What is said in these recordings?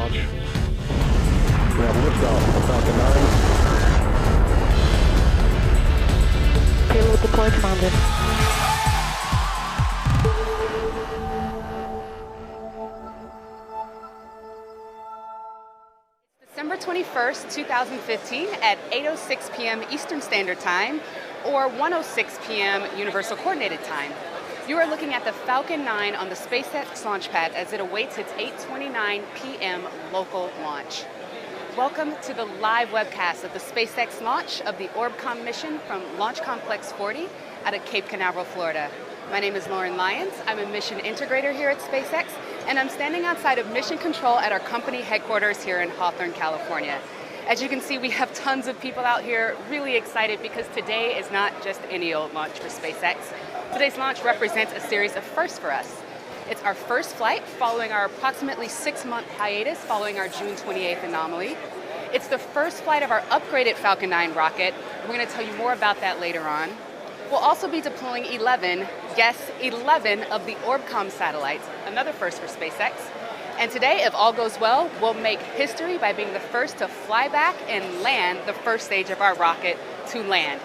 launch. We have liftoff of Falcon 9. Payload deployed, Commander. December 21st, 2015 at 8:06 p.m. Eastern Standard Time or 1:06 p.m. Universal Coordinated Time. You are looking at the Falcon 9 on the SpaceX launch pad as it awaits its 8:29 p.m. local launch. Welcome to the live webcast of the SpaceX launch of the Orbcomm mission from Launch Complex 40 out of Cape Canaveral, Florida. My name is Lauren Lyons. I'm a mission integrator here at SpaceX, and I'm standing outside of mission control at our company headquarters here in Hawthorne, California. As you can see, we have tons of people out here really excited because today is not just any old launch for SpaceX. Today's launch represents a series of firsts for us. It's our first flight following our approximately 6-month hiatus following our June 28th anomaly. It's the first flight of our upgraded Falcon 9 rocket. We're going to tell you more about that later on. We'll also be deploying 11, yes, 11 of the Orbcomm satellites, another first for SpaceX. And today, if all goes well, we'll make history by being the first to fly back and land the first stage of our rocket to land.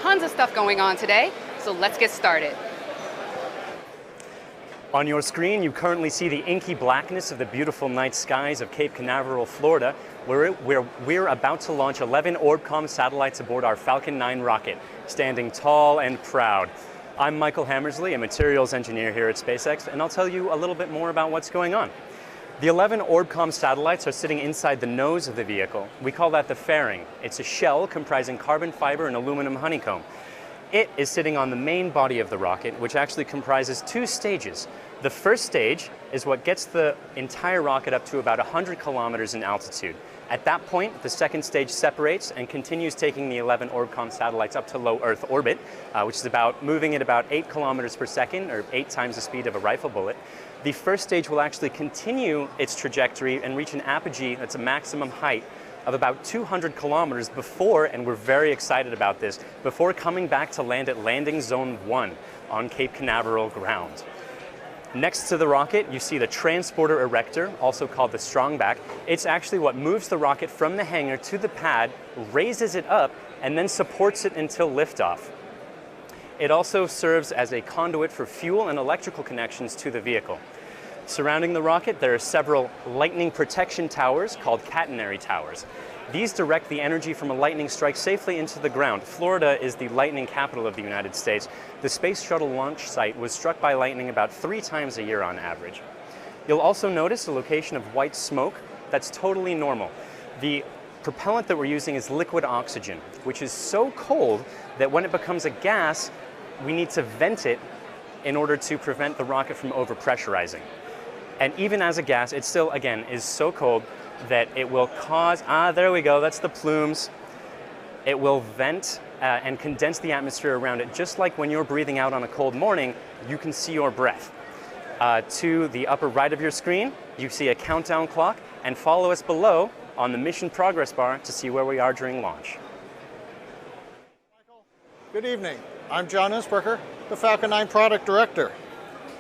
Tons of stuff going on today, so let's get started. On your screen, you currently see the inky blackness of the beautiful night skies of Cape Canaveral, Florida, where we're about to launch 11 Orbcomm satellites aboard our Falcon 9 rocket, standing tall and proud. I'm Michael Hammersley, a materials engineer here at SpaceX, and I'll tell you a little bit more about what's going on. The 11 Orbcomm satellites are sitting inside the nose of the vehicle. We call that the fairing. It's a shell comprising carbon fiber and aluminum honeycomb. It is sitting on the main body of the rocket, which actually comprises 2 stages. The first stage is what gets the entire rocket up to about 100 kilometers in altitude. At that point, the second stage separates and continues taking the 11 Orbcomm satellites up to low Earth orbit, which is moving at about 8 kilometers per second, or 8 times the speed of a rifle bullet. The first stage will actually continue its trajectory and reach an apogee that's a maximum height of about 200 kilometers before, and we're very excited about this, before coming back to land at Landing Zone 1 on Cape Canaveral ground. Next to the rocket, you see the transporter erector, also called the strongback. It's actually what moves the rocket from the hangar to the pad, raises it up, and then supports it until liftoff. It also serves as a conduit for fuel and electrical connections to the vehicle. Surrounding the rocket, there are several lightning protection towers called catenary towers. These direct the energy from a lightning strike safely into the ground. Florida is the lightning capital of the United States. The Space Shuttle launch site was struck by lightning about 3 times a year on average. You'll also notice a location of white smoke. That's totally normal. The propellant that we're using is liquid oxygen, which is so cold that when it becomes a gas, we need to vent it in order to prevent the rocket from overpressurizing. And even as a gas, it still, again, is so cold that it will cause, there we go, that's the plumes. It will vent and condense the atmosphere around it, just like when you're breathing out on a cold morning, you can see your breath. To the upper right of your screen, you see a countdown clock, and follow us below on the mission progress bar to see where we are during launch. Michael, good evening. I'm John Innsbrucker, the Falcon 9 Product Director.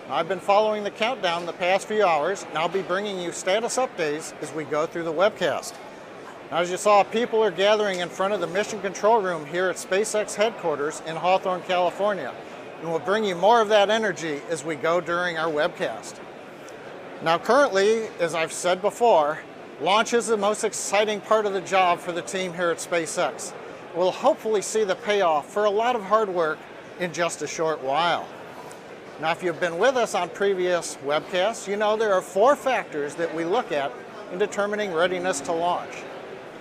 I've been following the countdown the past few hours, and I'll be bringing you status updates as we go through the webcast. Now, as you saw, people are gathering in front of the mission control room here at SpaceX headquarters in Hawthorne, California, and we'll bring you more of that energy as we go during our webcast. Now, currently, as I've said before, launch is the most exciting part of the job for the team here at SpaceX. We'll hopefully see the payoff for a lot of hard work in just a short while. Now, if you've been with us on previous webcasts, you know there are 4 factors that we look at in determining readiness to launch.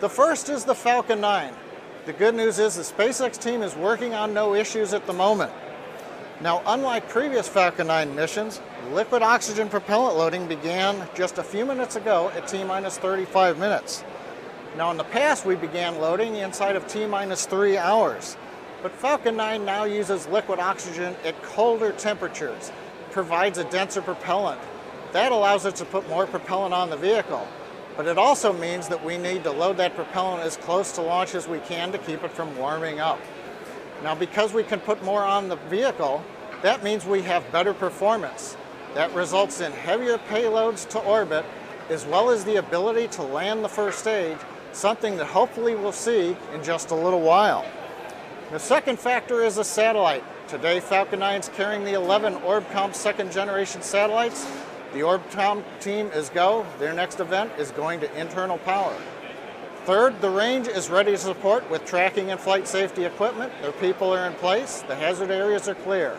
The first is the Falcon 9. The good news is the SpaceX team is working on no issues at the moment. Now, unlike previous Falcon 9 missions, liquid oxygen propellant loading began just a few minutes ago at T-minus 35 minutes. Now, in the past, we began loading inside of T-minus 3 hours. But Falcon 9 now uses liquid oxygen at colder temperatures, provides a denser propellant. That allows us to put more propellant on the vehicle. But it also means that we need to load that propellant as close to launch as we can to keep it from warming up. Now, because we can put more on the vehicle, that means we have better performance. That results in heavier payloads to orbit as well as the ability to land the first stage, something that hopefully we'll see in just a little while. The second factor is the satellite. Today, Falcon 9 is carrying the 11 Orbcomm second generation satellites. The Orbcomm team is go. Their next event is going to internal power. Third, the range is ready to support with tracking and flight safety equipment. Their people are in place. The hazard areas are clear.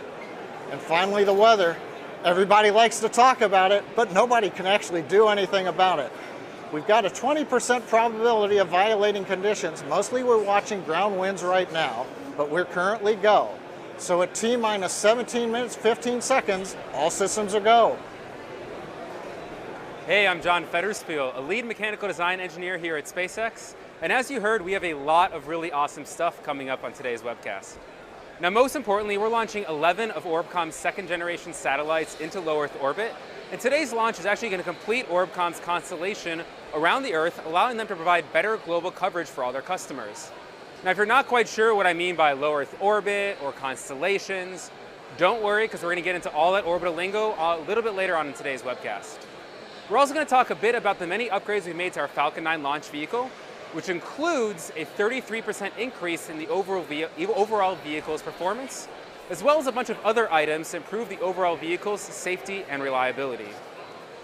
And finally, the weather. Everybody likes to talk about it, but nobody can actually do anything about it. We've got a 20% probability of violating conditions. Mostly we're watching ground winds right now, but we're currently go. So at T-minus 17 minutes, 15 seconds, all systems are go. Hey, I'm John Federspiel, a lead mechanical design engineer here at SpaceX. And as you heard, we have a lot of really awesome stuff coming up on today's webcast. Now, most importantly, we're launching 11 of Orbcomm's second generation satellites into low Earth orbit. And today's launch is actually going to complete Orbcomm's constellation around the Earth, allowing them to provide better global coverage for all their customers. Now, if you're not quite sure what I mean by low Earth orbit or constellations, don't worry, because we're going to get into all that orbital lingo a little bit later on in today's webcast. We're also going to talk a bit about the many upgrades we've made to our Falcon 9 launch vehicle, which includes a 33% increase in the overall vehicle's performance, as well as a bunch of other items to improve the overall vehicle's safety and reliability.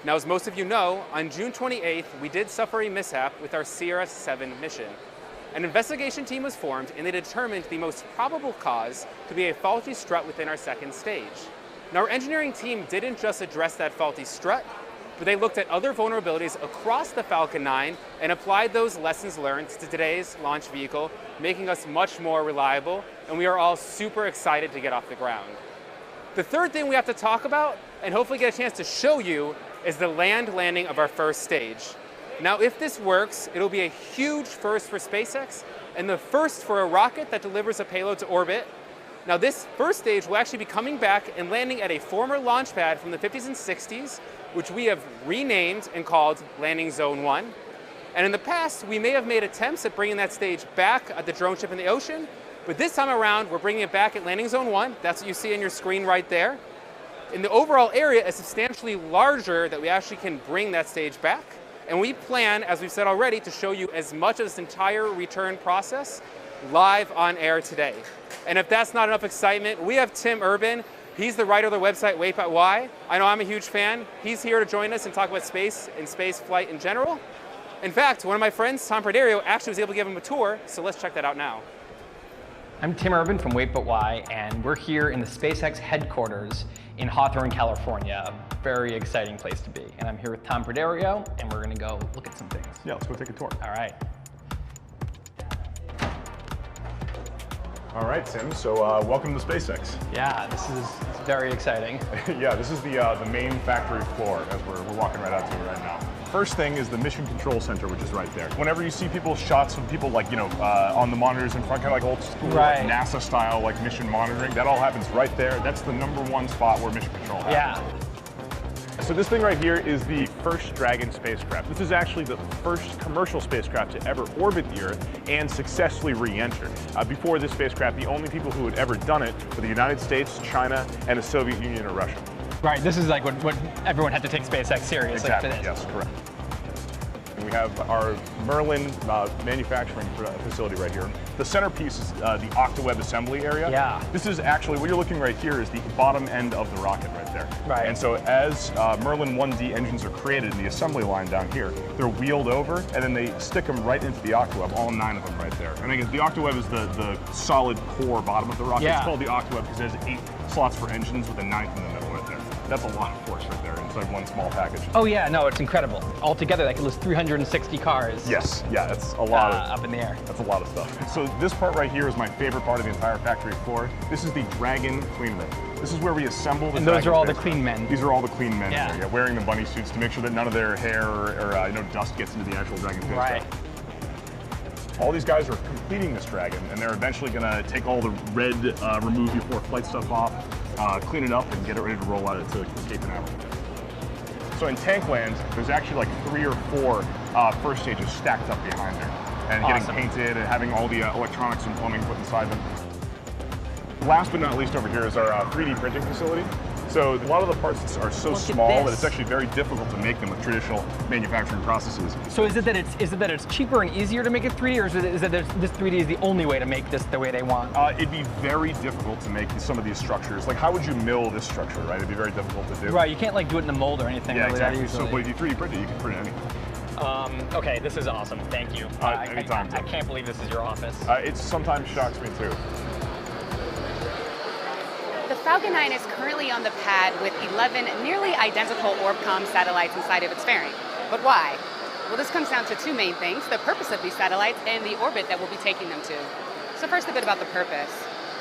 Now, as most of you know, on June 28th, we did suffer a mishap with our CRS-7 mission. An investigation team was formed, and they determined the most probable cause to be a faulty strut within our second stage. Now, our engineering team didn't just address that faulty strut, but they looked at other vulnerabilities across the Falcon 9 and applied those lessons learned to today's launch vehicle, making us much more reliable, and we are all super excited to get off the ground. The third thing we have to talk about, and hopefully get a chance to show you, is the landing of our first stage. Now, if this works, it'll be a huge first for SpaceX, and the first for a rocket that delivers a payload to orbit. Now, this first stage will actually be coming back and landing at a former launch pad from the 50s and 60s, which we have renamed and called Landing Zone 1. And in the past, we may have made attempts at bringing that stage back at the drone ship in the ocean, but this time around, we're bringing it back at Landing Zone 1. That's what you see on your screen right there. And the overall area is substantially larger that we actually can bring that stage back. And we plan, as we've said already, to show you as much of this entire return process live on air today. And if that's not enough excitement, we have Tim Urban. He's the writer of the website Wait.Why. I know I'm a huge fan. He's here to join us and talk about space and space flight in general. In fact, one of my friends, Tom Perderio, actually was able to give him a tour, so let's check that out now. I'm Tim Urban from Wait.Why, and we're here in the SpaceX headquarters in Hawthorne, California, a very exciting place to be. And I'm here with Tom Perderio, and we're gonna go look at some things. Yeah, let's go take a tour. All right. All right, Tim, so welcome to SpaceX. Yeah, this is very exciting. Yeah, this is the main factory floor as we're walking right out to it right now. First thing is the Mission Control Center, which is right there. Whenever you see shots of people like, on the monitors in front, kind of like old school, right, like NASA style, like mission monitoring, that all happens right there. That's the #1 spot where mission control happens. Yeah. So this thing right here is the first Dragon spacecraft. This is actually the first commercial spacecraft to ever orbit the Earth and successfully re-enter. Before this spacecraft, the only people who had ever done it were the United States, China, and the Soviet Union or Russia. Right, this is like what everyone had to take SpaceX seriously. Exactly, yes, correct. And we have our Merlin manufacturing facility right here. The centerpiece is the Octaweb assembly area. Yeah. This is actually, what you're looking right here is the bottom end of the rocket right there. Right. And so as Merlin 1D engines are created in the assembly line down here, they're wheeled over and then they stick them right into the Octaweb, all 9 of them right there. And again, the Octaweb is the solid core bottom of the rocket. Yeah. It's called the Octaweb because it has 8 slots for engines with a 9th in the middle right there. That's a lot of force right there inside one small package. Oh yeah, no, it's incredible. Altogether, that could list 360 cars. Yes, yeah, that's a lot up in the air. That's a lot of stuff. So this part right here is my favorite part of the entire factory floor. This is the Dragon clean room. This is where we assemble the. And those Dragon are all the spacecraft. clean men. These are all the clean men. Yeah. Here, wearing the bunny suits to make sure that none of their hair or dust gets into the actual Dragon spacecraft. Right. All these guys are completing this Dragon, and they're eventually going to take all the red, remove before flight stuff off, clean it up, and get it ready to roll out to Cape Canaveral. So in tank land, there's actually like 3 or 4 first stages stacked up behind there, and Awesome. getting painted and having all the electronics and plumbing put inside them. Last but not least over here is our 3D printing facility. So a lot of the parts are so Look at small that this. it's actually very difficult to make them with traditional manufacturing processes. So is it that it's cheaper and easier to make it 3D, or is it that this 3D is the only way to make this the way they want? It'd be very difficult to make some of these structures. Like, how would you mill this structure, right? It'd be very difficult to do. Right, you can't like do it in a mold or anything. Yeah, really, that exactly. So, easily. but if you 3D print it, you can print it anything. Okay, this is awesome. Thank you. Anytime. I can't believe this is your office. It sometimes shocks me too. The Falcon 9 is currently on the pad with 11 nearly identical Orbcomm satellites inside of its fairing. But why? Well, this comes down to two main things: the purpose of these satellites and the orbit that we'll be taking them to. So first, a bit about the purpose.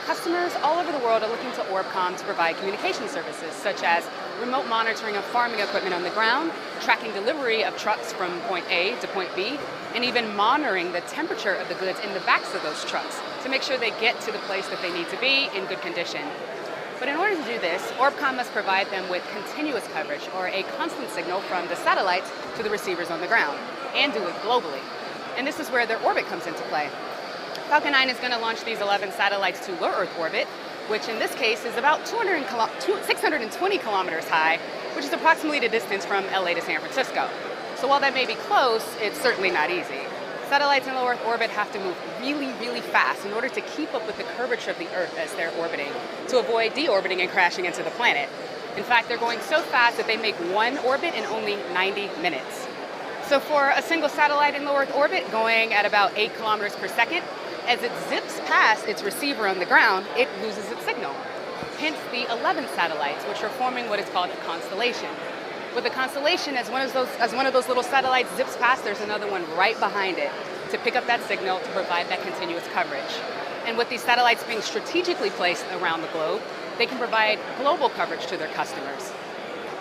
Customers all over the world are looking to Orbcomm to provide communication services, such as remote monitoring of farming equipment on the ground, tracking delivery of trucks from point A to point B, and even monitoring the temperature of the goods in the backs of those trucks to make sure they get to the place that they need to be in good condition. But in order to do this, Orbcomm must provide them with continuous coverage, or a constant signal from the satellites to the receivers on the ground, and do it globally. And this is where their orbit comes into play. Falcon 9 is going to launch these 11 satellites to low Earth orbit, which in this case is about 620 kilometers high, which is approximately the distance from LA to San Francisco. So while that may be close, it's certainly not easy. Satellites in low Earth orbit have to move really, really fast in order to keep up with the curvature of the Earth as they're orbiting, to avoid deorbiting and crashing into the planet. In fact, they're going so fast that they make one orbit in only 90 minutes. So for a single satellite in low Earth orbit going at about 8 kilometers per second, as it zips past its receiver on the ground, it loses its signal. Hence the 11 satellites, which are forming what is called a constellation. With a constellation, as one of those little satellites zips past, there's another one right behind it to pick up that signal to provide that continuous coverage. And with these satellites being strategically placed around the globe, they can provide global coverage to their customers.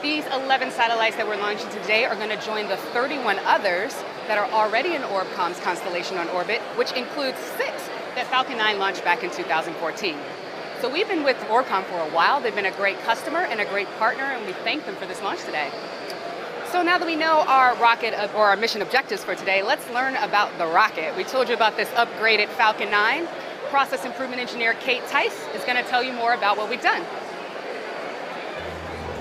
These 11 satellites that we're launching today are going to join the 31 others that are already in Orbcomm's constellation on orbit, which includes 6 that Falcon 9 launched back in 2014. So we've been with Orbcomm for a while. They've been a great customer and a great partner, and we thank them for this launch today. So now that we know our rocket or our mission objectives for today, let's learn about the rocket. We told you about this upgraded Falcon 9. Process improvement engineer Kate Tice is going to tell you more about what we've done.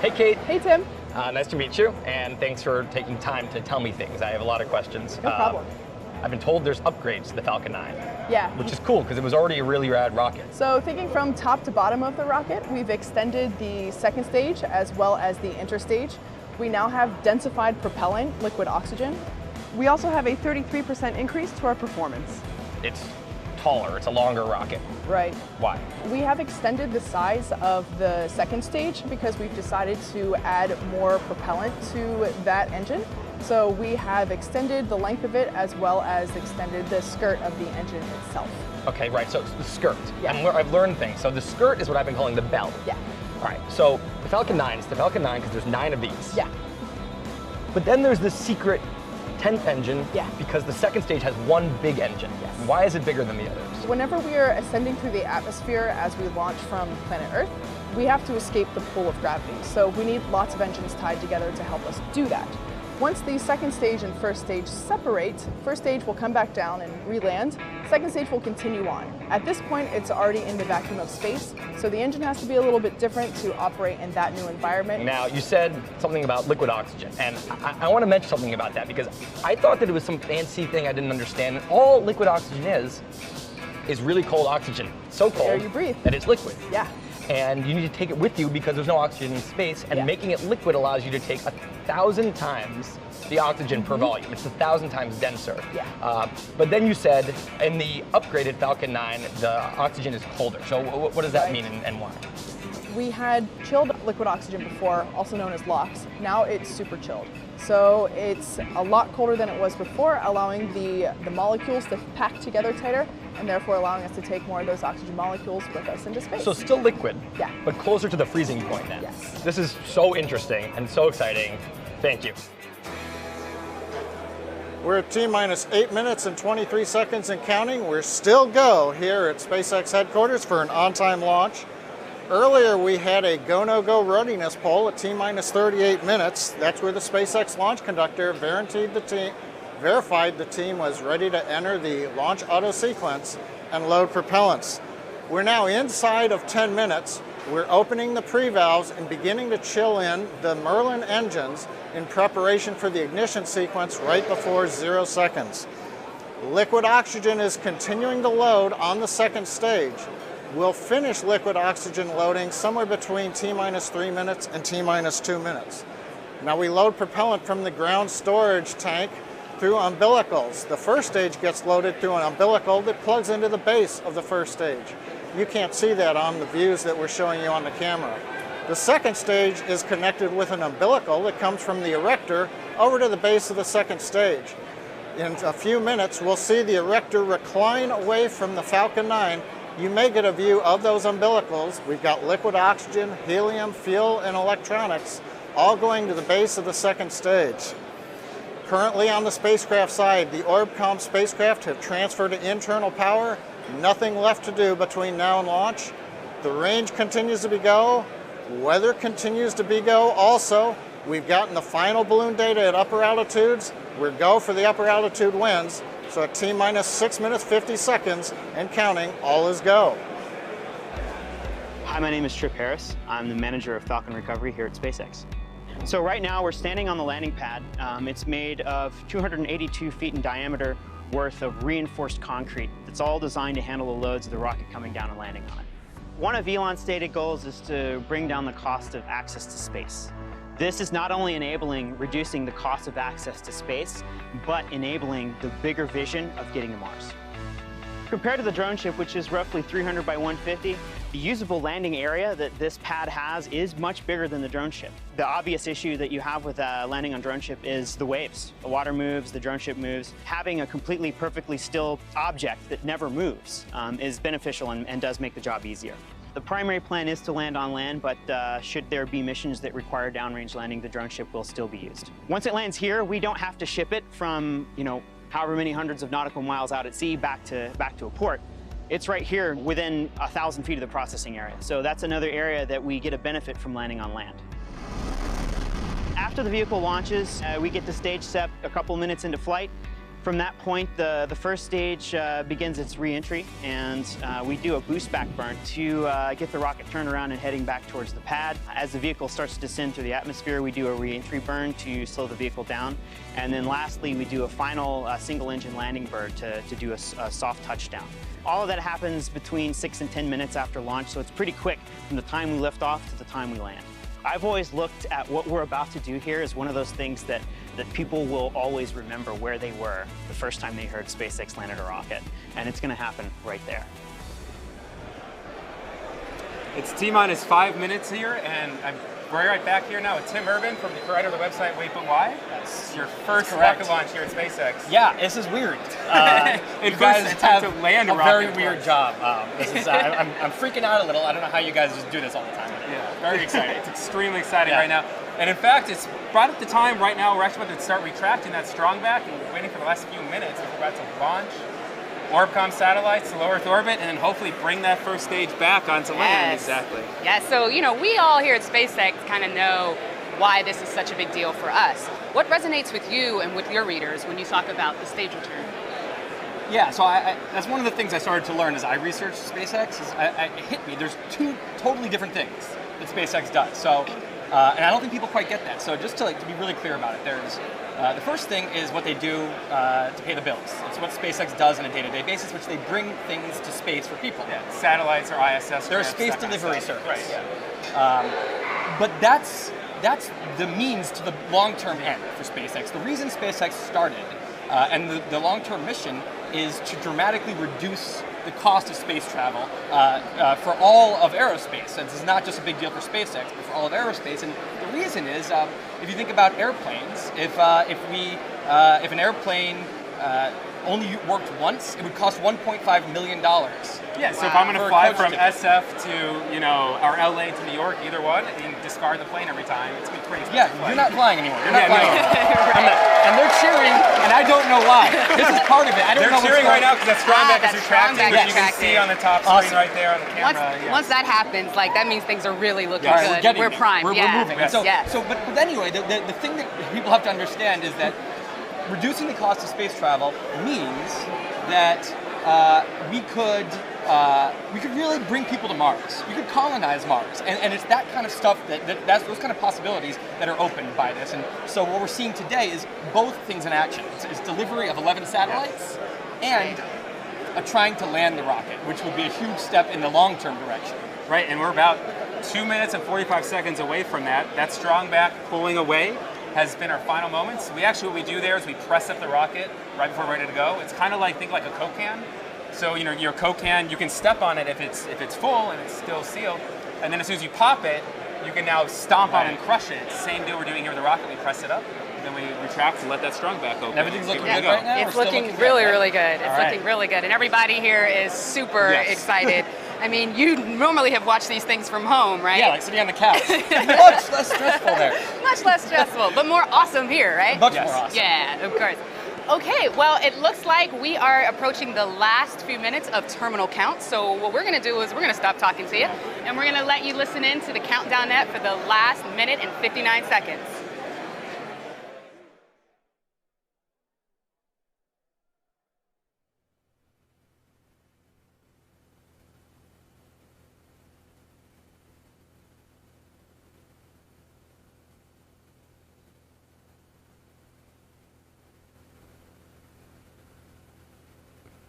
Hey, Kate. Hey, Tim. Nice to meet you, and thanks for taking time to tell me things. I have a lot of questions. No problem. I've been told there's upgrades to the Falcon 9. Yeah. Which is cool, because it was already a really rad rocket. So thinking from top to bottom of the rocket, we've extended the second stage as well as the interstage. We now have densified propellant, liquid oxygen. We also have a 33% increase to our performance. It's taller, it's a longer rocket. Right. Why? We have extended the size of the second stage because we've decided to add more propellant to that engine. So we have extended the length of it as well as extended the skirt of the engine itself. Okay, right, so it's the skirt. Yeah. I've learned things. So the skirt is what I've been calling the belly. Yeah. All right, so the Falcon 9, it's the Falcon 9 because there's 9 of these. Yeah. But then there's this secret 10th engine, Yeah. because the second stage has one big engine. Yes. Why is it bigger than the others? Whenever we are ascending through the atmosphere as we launch from planet Earth, we have to escape the pull of gravity. So we need lots of engines tied together to help us do that. Once the second stage and first stage separate, first stage will come back down and re-land. Second stage will continue on. At this point, it's already in the vacuum of space, so the engine has to be a little bit different to operate in that new environment. Now, you said something about liquid oxygen, and I want to mention something about that because I thought that it was some fancy thing I didn't understand. And all liquid oxygen is really cold oxygen. So cold Air you breathe. that it's liquid. Yeah. And you need to take it with you because there's no oxygen in space, and Yeah. making it liquid allows you to take 1,000 times the oxygen per volume. It's 1,000 times denser. Yeah. But then you said in the upgraded Falcon 9, the oxygen is colder. So what does that Right. mean and why? We had chilled liquid oxygen before, also known as LOX. Now it's super chilled. So it's a lot colder than it was before, allowing the molecules to pack together tighter, and therefore allowing us to take more of those oxygen molecules with us into space. So still liquid, Yeah. but closer to the freezing point then. Yes. This is so interesting and so exciting. Thank you. We're at T-minus 8 minutes and 23 seconds and counting. We're still go here at SpaceX headquarters for an on-time launch. Earlier we had a go-no-go readiness poll at T-minus 38 minutes. That's where the SpaceX launch conductor verified the team was ready to enter the launch auto sequence and load propellants. We're now inside of 10 minutes. we're opening the pre-valves and beginning to chill in the Merlin engines in preparation for the ignition sequence right before 0 seconds. Liquid oxygen is continuing to load on the second stage. We'll finish liquid oxygen loading somewhere between T-minus 3 minutes and T-minus 2 minutes. Now we load propellant from the ground storage tank through umbilicals. The first stage gets loaded through an umbilical that plugs into the base of the first stage. You can't see that on the views that we're showing you on the camera. The second stage is connected with an umbilical that comes from the erector over to the base of the second stage. In a few minutes, we'll see the erector recline away from the Falcon 9. You may get a view of those umbilicals. We've got liquid oxygen, helium, fuel, and electronics all going to the base of the second stage. Currently on the spacecraft side, the Orbcomm spacecraft have transferred to internal power. Nothing left to do between now and launch. The range continues to be go. Weather continues to be go also. We've gotten the final balloon data at upper altitudes. We're go for the upper altitude winds. So at T-minus 6 minutes, 50 seconds and counting, all is go. Hi, my name is Trip Harris. I'm the manager of Falcon Recovery here at SpaceX. So right now we're standing on the landing pad. It's made of 282 feet in diameter worth of reinforced concrete. It's all designed to handle the loads of the rocket coming down and landing on it. One of Elon's stated goals is to bring down the cost of access to space. This is not only enabling reducing the cost of access to space, but enabling the bigger vision of getting to Mars. Compared to the drone ship, which is roughly 300 by 150, the usable landing area that this pad has is much bigger than the drone ship. The obvious issue that you have with landing on drone ship is the waves. The water moves, the drone ship moves. Having a completely perfectly still object that never moves is beneficial and does make the job easier. The primary plan is to land on land, but should there be missions that require downrange landing, the drone ship will still be used. Once it lands here, we don't have to ship it from, however many hundreds of nautical miles out at sea back to a port. It's right here within 1,000 feet of the processing area. So that's another area that we get a benefit from landing on land. After the vehicle launches, we get to stage set a couple minutes into flight. From that point, the first stage begins its re-entry, and we do a boost back burn to get the rocket turned around and heading back towards the pad. As the vehicle starts to descend through the atmosphere, we do a re-entry burn to slow the vehicle down. And then lastly, we do a final single-engine landing burn to do a soft touchdown. All of that happens between 6 and 10 minutes after launch, so it's pretty quick from the time we lift off to the time we land. I've always looked at what we're about to do here as one of those things that people will always remember where they were the first time they heard SpaceX landed a rocket, and it's going to happen right there. It's T-minus 5 minutes here, and I'm right back here now with Tim Urban from the creator of the website Wait But Why. It's your first rocket launch here at SpaceX. Yeah, this is weird. You guys have to land a very weird job. I'm freaking out a little. I don't know how you guys just do this all the time. Yeah, very exciting. It's extremely exciting right now. And in fact, it's right at the time right now we're actually about to start retracting that strong back and waiting for the last few minutes. We're about to launch Orbcomm satellites to low Earth orbit and then hopefully bring that first stage back onto land. Exactly. Yeah, so we all here at SpaceX kind of know why this is such a big deal for us. What resonates with you and with your readers when you talk about the stage return? Yeah, so that's one of the things I started to learn as I researched SpaceX. It hit me. There's two totally different things that SpaceX does. So, and I don't think people quite get that. So just to be really clear about it, there's the first thing is what they do to pay the bills. It's what SpaceX does on a day-to-day basis, which they bring things to space for people. Yeah, satellites or ISS. They're a space delivery service. Right. Yeah. But that's the means to the long-term end for SpaceX. The reason SpaceX started and the long-term mission is to dramatically reduce the cost of space travel for all of aerospace. And this is not just a big deal for SpaceX, but for all of aerospace. And the reason is, if you think about airplanes, if an airplane only worked once, it would cost $1.5 million. Yeah, so if I'm going to fly from SF to, or LA to New York, either one, and discard the plane every time, it's going to be pretty expensive. Yeah, you're not flying anymore. You're not flying anymore. And they're cheering, and I don't know why. This is part of it. I don't know. They're cheering right now because that strong back is retracting, which you can see on the top screen right there on the camera. Once that happens, that means things are really looking good. We're primed. We're moving. But anyway, the thing that people have to understand is that reducing the cost of space travel means that we could we could really bring people to Mars. We could colonize Mars. And it's that kind of stuff, that's those kind of possibilities that are opened by this. And so what we're seeing today is both things in action. It's delivery of 11 satellites and trying to land the rocket, which would be a huge step in the long-term direction. Right, and we're about 2 minutes and 45 seconds away from that. That strong back pulling away has been our final moments. What we do there is we press up the rocket right before we're ready to go. It's kind of like, think like a Coke can. So your Coke can, you can step on it if it's full and it's still sealed, and then as soon as you pop it, you can now stomp on it and crush it. It's the same deal we're doing here with the rocket. We press it up, and then we retract and let that strong back open. Everything's looking good right now? It's looking really, really good. It's looking really good, and everybody here is super excited. I mean, you normally have watched these things from home, right? Yeah, like sitting on the couch. Much less stressful there. Much less stressful, but more awesome here, right? Much more awesome. Yeah, of course. Okay, well, it looks like we are approaching the last few minutes of terminal count. So what we're going to do is we're going to stop talking to you, and we're going to let you listen in to the countdown net for the last minute and 59 seconds.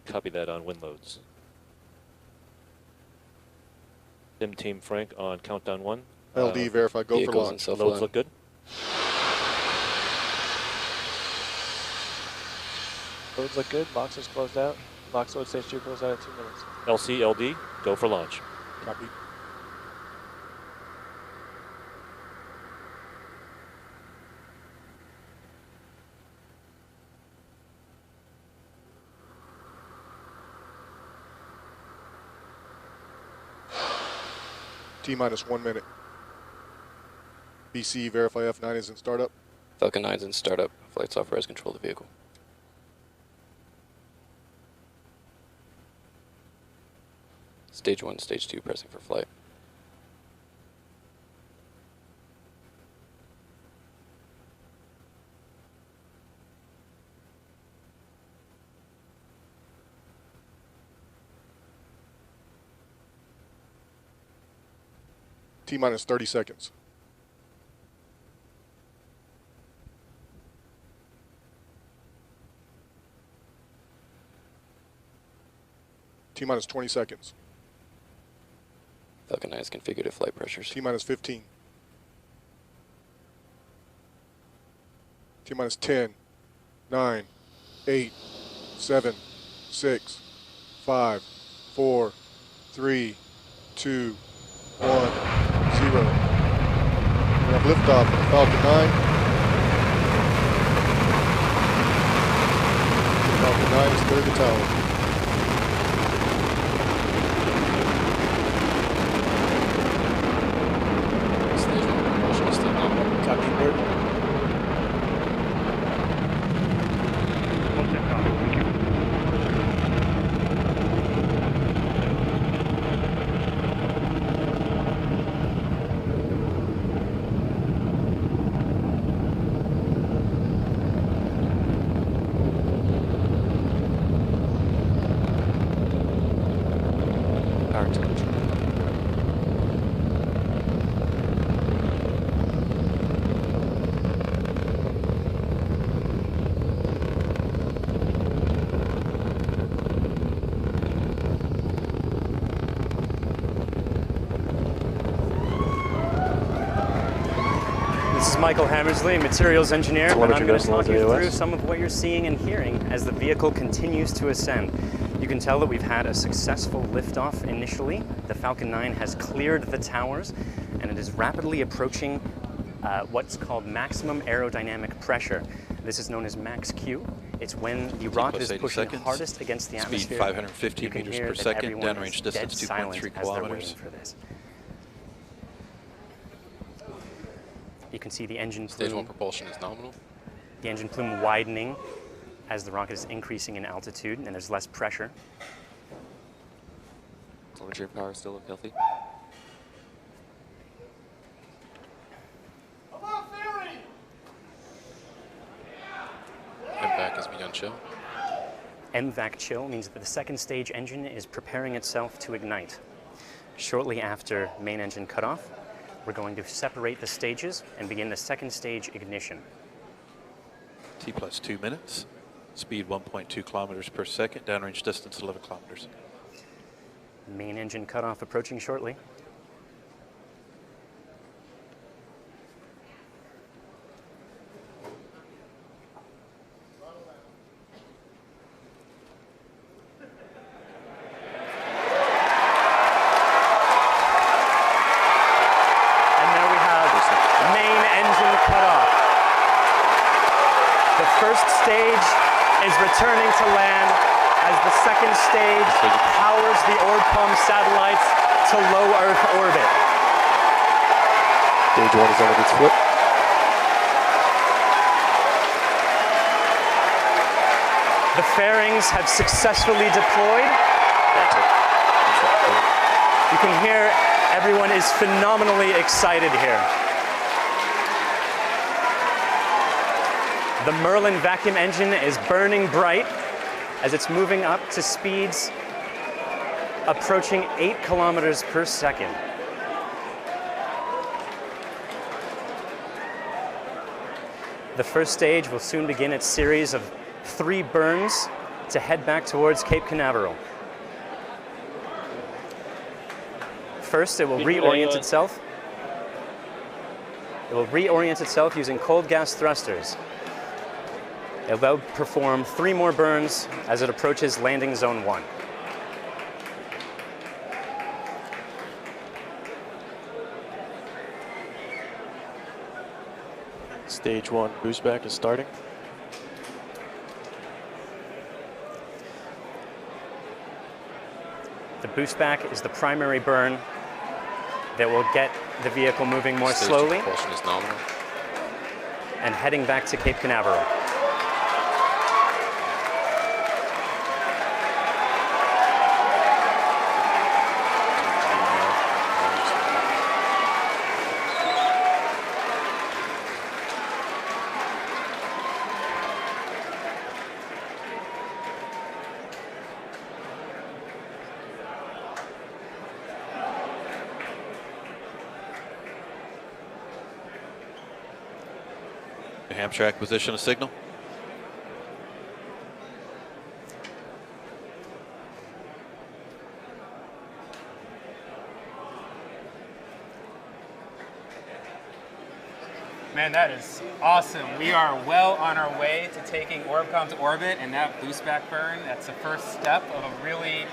Copy that on wind loads. Sim Team Frank on countdown 1. LD verify, go for launch. Loads look good. Loads look good. Boxes closed out. Box load stage 2 closed out at 2 minutes. LC, LD, go for launch. Copy. T-minus 1 minute. BC, verify F9 is in startup. Falcon 9 is in startup. Flight software has control of the vehicle. Stage 1, Stage 2 pressing for flight. T-minus 30 seconds. T-minus 20 seconds. Falcon 9 is configured at flight pressures. T-minus 15. T-minus 10, 9, 8, 7, 6, 5, 4, 3, 2, 1, 0. We have liftoff of Falcon 9. Falcon 9 is cleared the tower. Michael Hammersley, materials engineer, and I'm going to talk you AOS. through some of what you're seeing and hearing as the vehicle continues to ascend. You can tell that we've had a successful liftoff initially. The Falcon 9 has cleared the towers, and it is rapidly approaching what's called maximum aerodynamic pressure. This is known as max Q. It's when the rocket is pushing hardest against the atmosphere. Speed 550 meters per second, downrange distance 2.3 kilometers. For this. You can see the engine plume. Stage 1 propulsion is nominal. The engine plume widening as the rocket is increasing in altitude and there's less pressure. Telemetry power still look healthy. Impact has begun show. MVAC chill means that the second stage engine is preparing itself to ignite. Shortly after main engine cutoff, we're going to separate the stages and begin the second stage ignition. T plus 2 minutes. Speed 1.2 kilometers per second. Downrange distance 11 kilometers. Main engine cutoff approaching shortly. Returning to land as the second stage powers the Orbcomm satellites to low Earth orbit. Stage 1 is on its flip. The fairings have successfully deployed. You can hear everyone is phenomenally excited here. The Merlin vacuum engine is burning bright as it's moving up to speeds approaching 8 kilometers per second. The first stage will soon begin its series of 3 burns to head back towards Cape Canaveral. First, it will reorient itself. It will reorient itself using cold gas thrusters. It will perform 3 more burns as it approaches landing zone 1. Stage 1 boost back is starting. The boost back is the primary burn that will get the vehicle moving more slowly propulsion is nominal and heading back to Cape Canaveral. New Hampshire acquisition of signal. Man, that is awesome. We are well on our way to taking Orbcomm to orbit, and that boost back burn, that's the first step of a really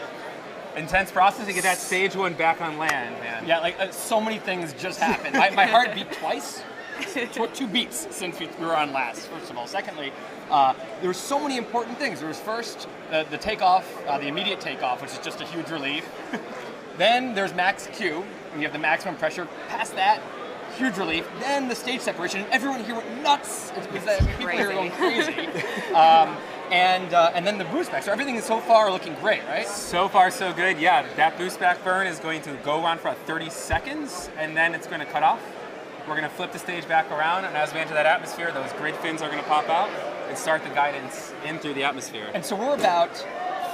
intense process to get that stage 1 back on land, man. Yeah, like so many things just happened. My heart beat twice. 2 beats since we were on last, first of all. Secondly, there were so many important things. There was first the takeoff, the immediate takeoff, which is just a huge relief. Then there's max Q, and you have the maximum pressure. Past that, huge relief. Then the stage separation, and everyone here went nuts. People here are going crazy. And then the boost back. So everything is so far looking great, right? So far, so good. Yeah, that boost back burn is going to go on for 30 seconds, and then it's going to cut off. We're going to flip the stage back around, and as we enter that atmosphere, those grid fins are going to pop out and start the guidance in through the atmosphere. And so we're about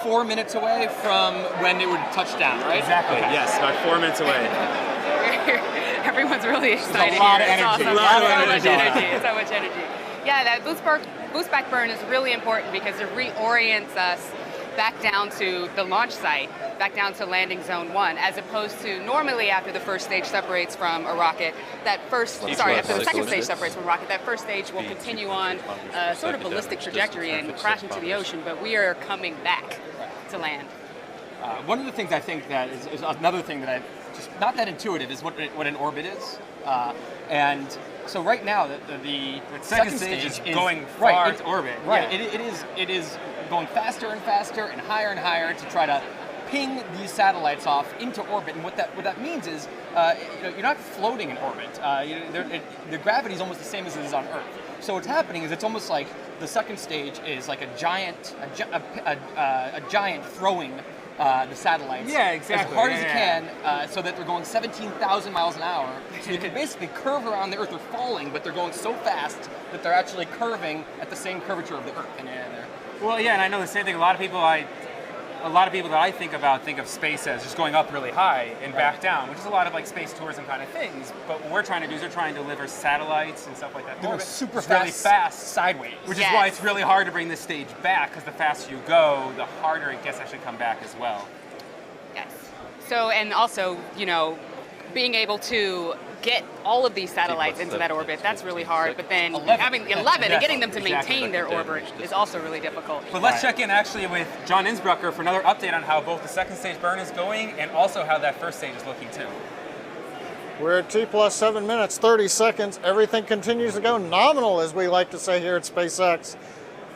4 minutes away from when it would touch down, right? Exactly, okay. Yes, about 4 minutes away. Everyone's really excited. There's a lot of here. energy. It's awesome. A lot of so energy. much energy. So much energy. Yeah, that boost back burn is really important because it reorients us back down to the launch site, back down to landing zone 1, as opposed to normally after the first stage separates from a rocket, after the second stage separates from a rocket, that first stage will continue on a sort of ballistic trajectory and crash into the ocean, but we are coming back to land. One of the things I think that is another thing that I just not that intuitive is what an orbit is. And so right now the second stage is going far to orbit. Right, yeah. It is going faster and faster and higher to try to ping these satellites off into orbit. And what that means is you're not floating in orbit. The gravity is almost the same as it is on Earth. So what's happening is it's almost like the second stage is like a giant throwing the satellites as hard as it can, so that they're going 17,000 miles an hour. So you can basically curve around the Earth. They're falling, but they're going so fast that they're actually curving at the same curvature of the Earth. And Well, yeah, and I know the same thing. A lot of people that I think about think of space as just going up really high and back down, which is a lot of like space tourism kind of things. But what we're trying to do is we're trying to deliver satellites and stuff like that. They go super It's fast, really fast sideways. Which is why it's really hard to bring this stage back, because the faster you go, the harder it gets to actually come back as well. Yes. So, and also, you know, being able to get all of these satellites into that orbit, that's really hard. But then having 11 and getting them to maintain their orbit is also really difficult. But let's check in actually with John Innsbrucker for another update on how both the second stage burn is going and also how that first stage is looking too. We're at T plus 7 minutes, 30 seconds. Everything continues to go nominal, as we like to say here at SpaceX.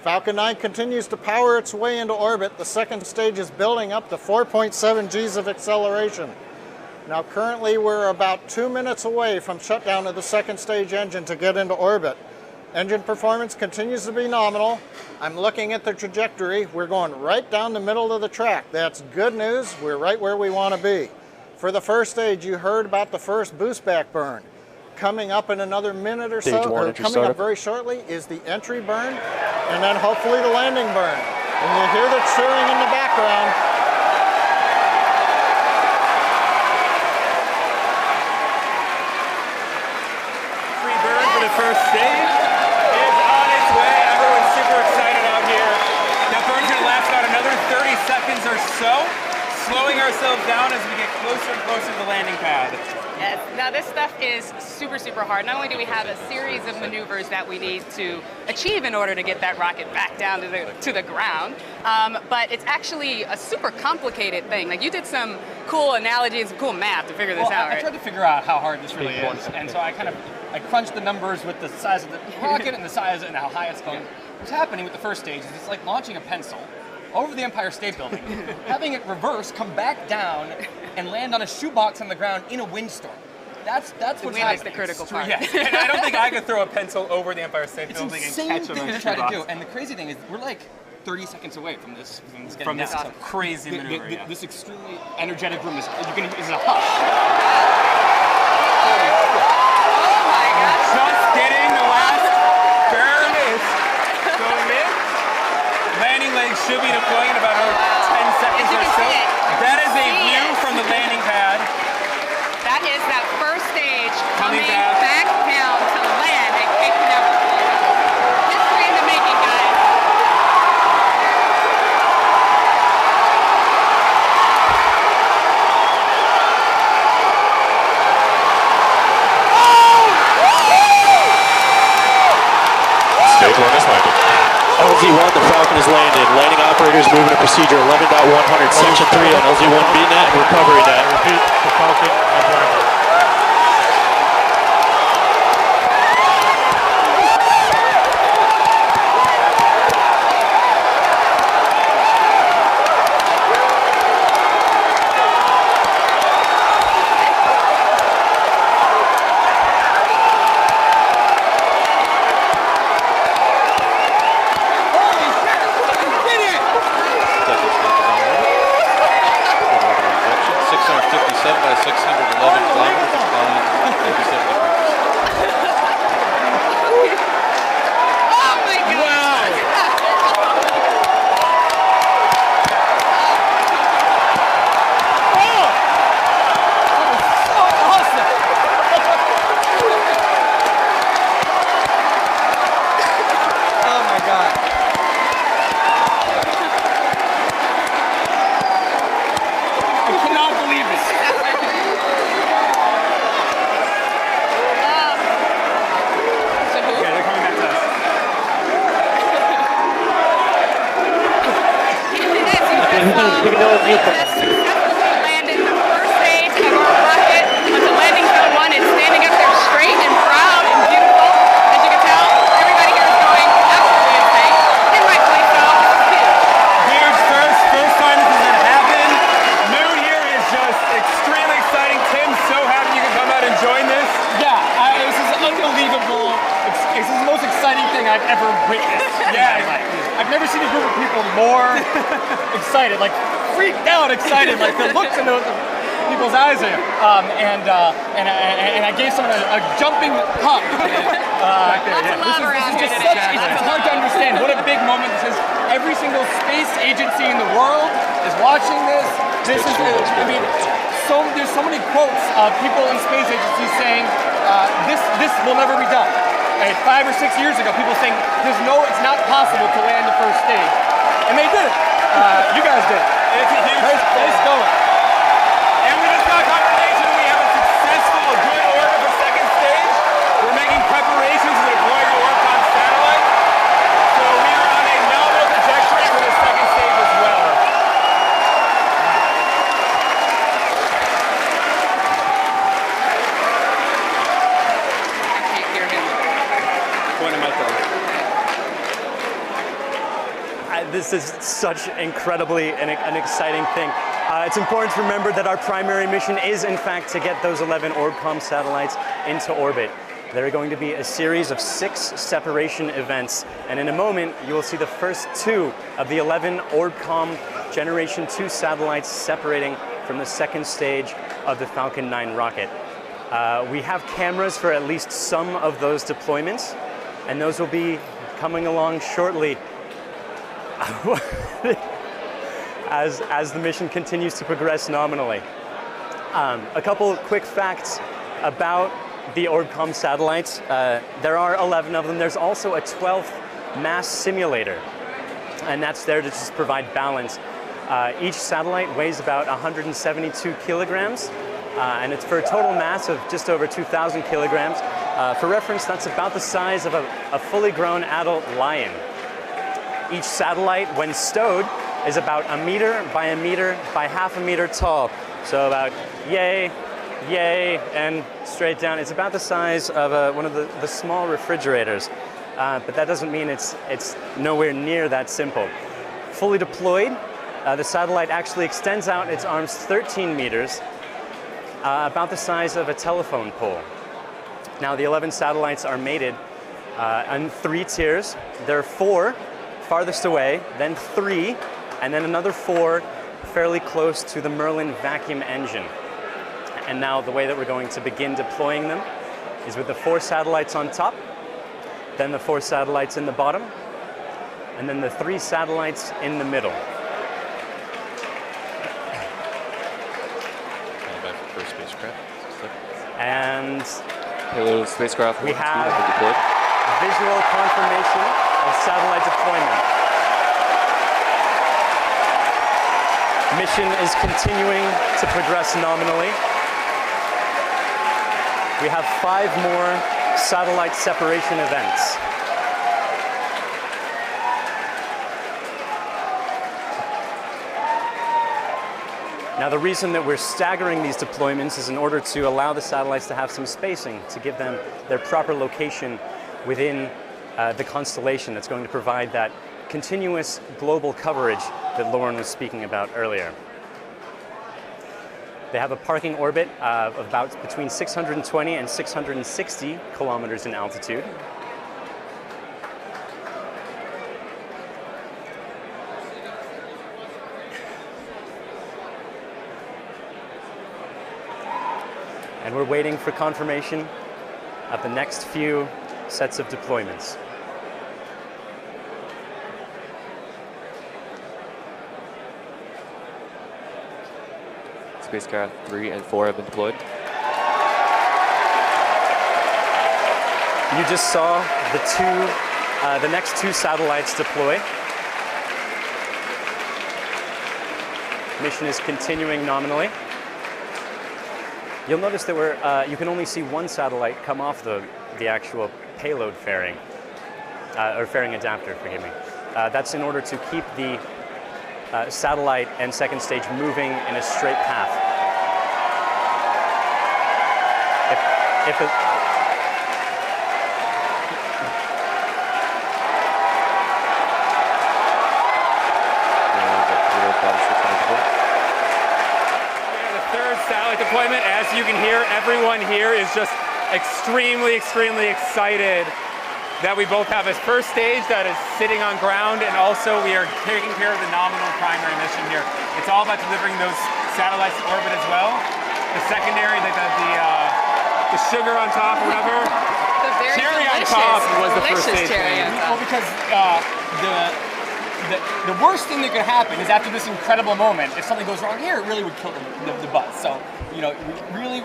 Falcon 9 continues to power its way into orbit. The second stage is building up to 4.7 Gs of acceleration. Now currently we're about 2 minutes away from shutdown of the second stage engine to get into orbit. Engine performance continues to be nominal. I'm looking at the trajectory. We're going right down the middle of the track. That's good news. We're right where we want to be. For the first stage, you heard about the first boost back burn. Coming up in another minute or so, or coming up very shortly, is the entry burn, and then hopefully the landing burn. And you hear the cheering in the background. First stage is on its way. Everyone's super excited out here. That burn's going to last about another 30 seconds or so, slowing ourselves down as we get closer and closer to the landing pad. Yes. Now this stuff is super, super hard. Not only do we have a series of maneuvers that we need to achieve in order to get that rocket back down to the ground, but it's actually a super complicated thing. Like you did some cool analogy and some cool math to figure this out, right? I tried to figure out how hard this really is, and so I crunched the numbers with the size of the rocket and the size and how high it's going. What's happening with the first stage is it's like launching a pencil over the Empire State Building, having it reverse, come back down, and land on a shoebox on the ground in a windstorm. That's what's happening. That's the critical part. Yes, and I don't think I could throw a pencil over the Empire State Building and catch thing to try to do. And the crazy thing is, we're like 30 seconds away from this crazy maneuver. This extremely energetic room is a hush. Just getting the last burn is going in. Landing legs should be deploying in about 10 seconds or so. That is a view from the landing pad. That is that first stage coming back down to land at Cape Canaveral. History in the making, guys. Stage 1 is landed. LZ-1, the Falcon is landed. Landing operators moving to procedure 11.100, section 3 on LZ-1 BNet and recovery net. Repeat, the Falcon has landed. Landed the first stage of our rocket onto landing zone 1. It's standing up there straight and proud and beautiful. As you can tell, everybody here is going absolutely insane. And rightfully so. Huge first time this has happened. Moon here is just extremely exciting. Tim's so happy you can come out and join this. Yeah, this is unbelievable. This is the most exciting thing I've ever witnessed. Yeah, I've never seen a group of people more excited, like freaked out excited, like the looks and people's eyes there. And I gave someone a jumping hug. It's hard to understand what a big moment this is. Every single space agency in the world is watching this. This is, I mean, there's so many quotes of people in space agencies saying this will never be done. 5 or 6 years ago, people saying it's not possible to land the first stage, and they did it. You guys did it. It's a huge nice going. And we just got confirmation we have a successful, good order for second stage. We're making preparations to deploy the Orbcomm satellite. So we are on a nominal trajectory for the second stage as well. I can't hear him. Point of my phone. This is such incredibly an exciting thing. It's important to remember that our primary mission is, in fact, to get those 11 Orbcomm satellites into orbit. There are going to be a series of 6 separation events, and in a moment, you will see the first 2 of the 11 Orbcomm Generation 2 satellites separating from the second stage of the Falcon 9 rocket. We have cameras for at least some of those deployments, and those will be coming along shortly as the mission continues to progress nominally. A couple quick facts about the Orbcomm satellites. There are 11 of them. There's also a 12th mass simulator, and that's there to just provide balance. Each satellite weighs about 172 kilograms, and it's for a total mass of just over 2,000 kilograms. For reference, that's about the size of a fully grown adult lion. Each satellite, when stowed, is about 1 meter by 1 meter by half a meter tall. So about yay, and straight down. It's about the size of one of the small refrigerators. But that doesn't mean it's nowhere near that simple. Fully deployed, the satellite actually extends out its arms 13 meters, about the size of a telephone pole. Now the 11 satellites are mated in 3 tiers. There are 4 farthest away, then 3, and then another 4 fairly close to the Merlin vacuum engine. And now the way that we're going to begin deploying them is with the 4 satellites on top, then the 4 satellites in the bottom, and then the 3 satellites in the middle. First spacecraft. And payload spacecraft we 1 and 2 have have been deployed. Visual confirmation of satellite deployment. Mission is continuing to progress nominally. We have 5 more satellite separation events. Now the reason that we're staggering these deployments is in order to allow the satellites to have some spacing, to give them their proper location within the constellation that's going to provide that continuous global coverage that Lauren was speaking about earlier. They have a parking orbit of about between 620 and 660 kilometers in altitude. And we're waiting for confirmation of the next few sets of deployments. Spacecraft 3 and 4 have been deployed. You just saw the next 2 satellites deploy. Mission is continuing nominally. You'll notice that you can only see 1 satellite come off the actual payload fairing, or fairing adapter, forgive me. That's in order to keep the satellite and second stage moving in a straight path. Satellite deployment. As you can hear, everyone here is just extremely excited that we both have a first stage that is sitting on ground, and also we are taking care of the nominal primary mission here. It's all about delivering those satellites to orbit as well. the secondary, the sugar on top, or whatever. The very Cherry on delicious, top was the first delicious stage cherry thing. on Well, top. because the worst thing that could happen is after this incredible moment, if something goes wrong here, it really would kill the buzz. So, we really,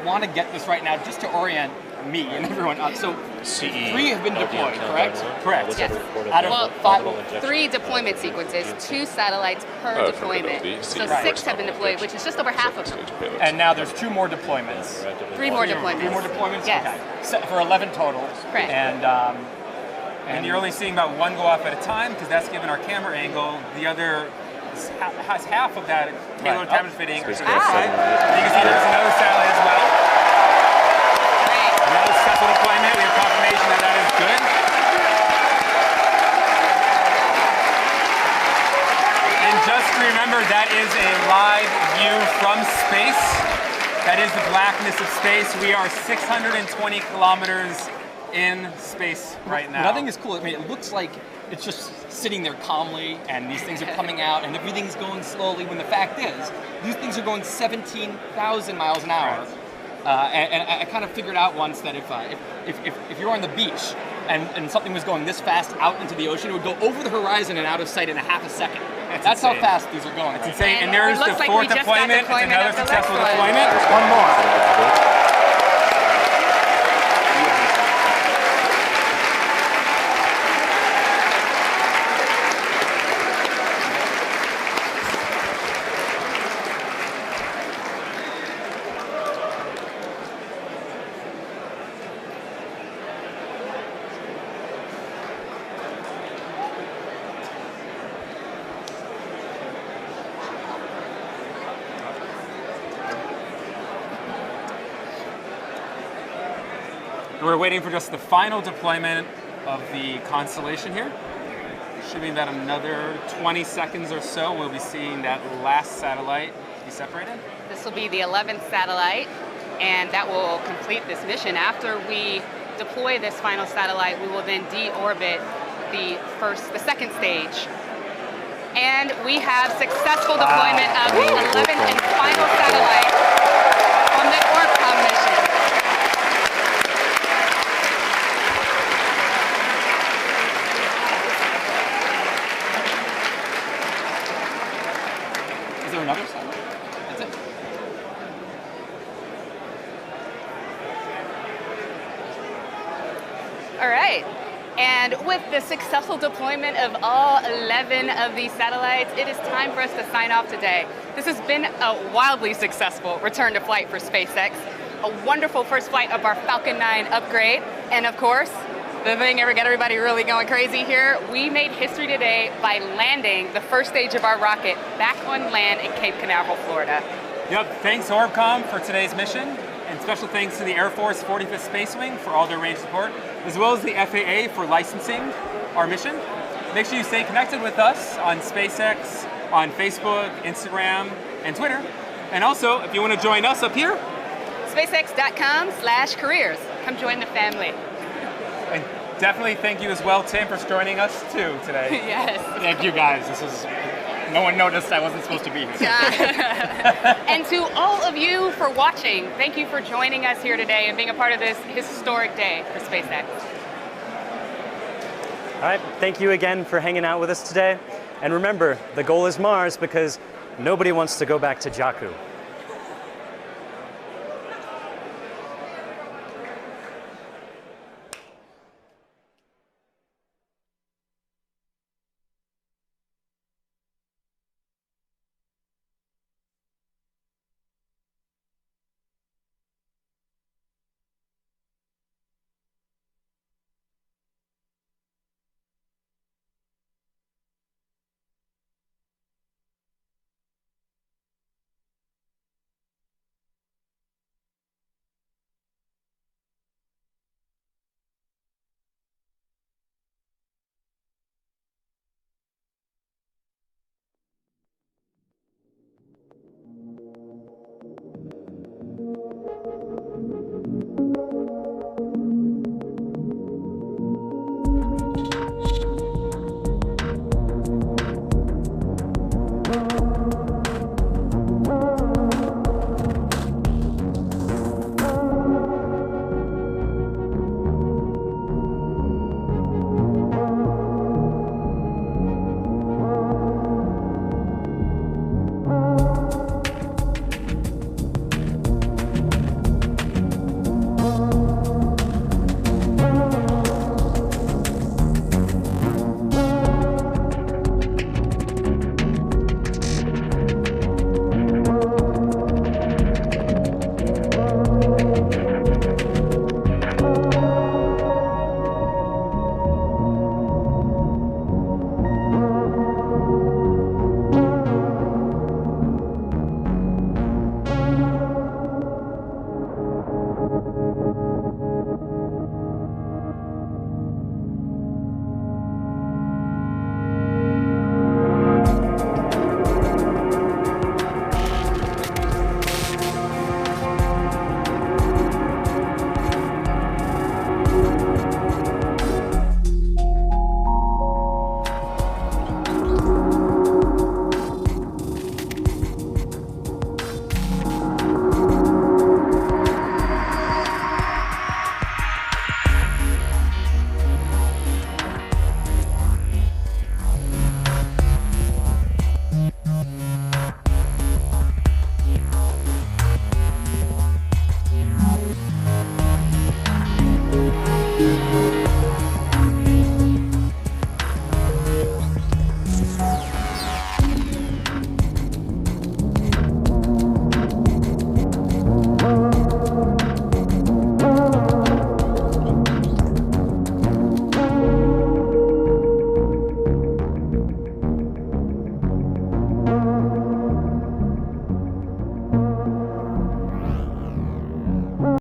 want to get this right now just to orient me and everyone up. So, CE, 3 have been deployed, correct? Correct. Yes. Out of Well, 5. 3 deployment sequences, 2 satellites per deployment. So Right. 6 have been deployed, which is just over half of them. And now there's 2 more deployments. 3 more deployments. 3 more deployments? Yes. Okay. So for 11 total. Correct. And you're only seeing about 1 go off at a time because that's given our camera angle. The other has half of that payload cabin fitting. You can see there's another satellite as well. Another successful deployment. We have confirmation that is good. And just remember, that is a live view from space. That is the blackness of space. We are 620 kilometers in space right now. Nothing is cool. I mean, it looks like it's just sitting there calmly, and these things are coming out, and everything's going slowly. When the fact is, these things are going 17,000 miles an hour. And I kind of figured out once that if you're on the beach and something was going this fast out into the ocean, it would go over the horizon and out of sight in a half a second. That's how fast these are going. It's insane. And there's the like 4th we just got deployment. It's deployment another of the successful next one. deployment. There's one more. We're waiting for just the final deployment of the constellation here. Should be about another 20 seconds or so. We'll be seeing that last satellite be separated. This will be the 11th satellite, and that will complete this mission. After we deploy this final satellite, we will then deorbit the second stage. And we have successful deployment of the 11th and final satellite on the Orbcomm mission. Is there another side? That's it. All right. And with the successful deployment of all 11 of these satellites, it is time for us to sign off today. This has been a wildly successful return to flight for SpaceX, a wonderful first flight of our Falcon 9 upgrade, and of course, the thing that got everybody really going crazy here, we made history today by landing the first stage of our rocket back on land in Cape Canaveral, Florida. Yep, thanks Orbcomm for today's mission, and special thanks to the Air Force 45th Space Wing for all their range support, as well as the FAA for licensing our mission. Make sure you stay connected with us on SpaceX, on Facebook, Instagram, and Twitter. And also, if you want to join us up here, SpaceX.com/careers. Come join the family. and definitely thank you as well, Tim, for joining us too today. Yes. Thank you guys. No one noticed I wasn't supposed to be here. And to all of you for watching, thank you for joining us here today and being a part of this historic day for SpaceX. All right, thank you again for hanging out with us today. And remember, the goal is Mars because nobody wants to go back to Jakku.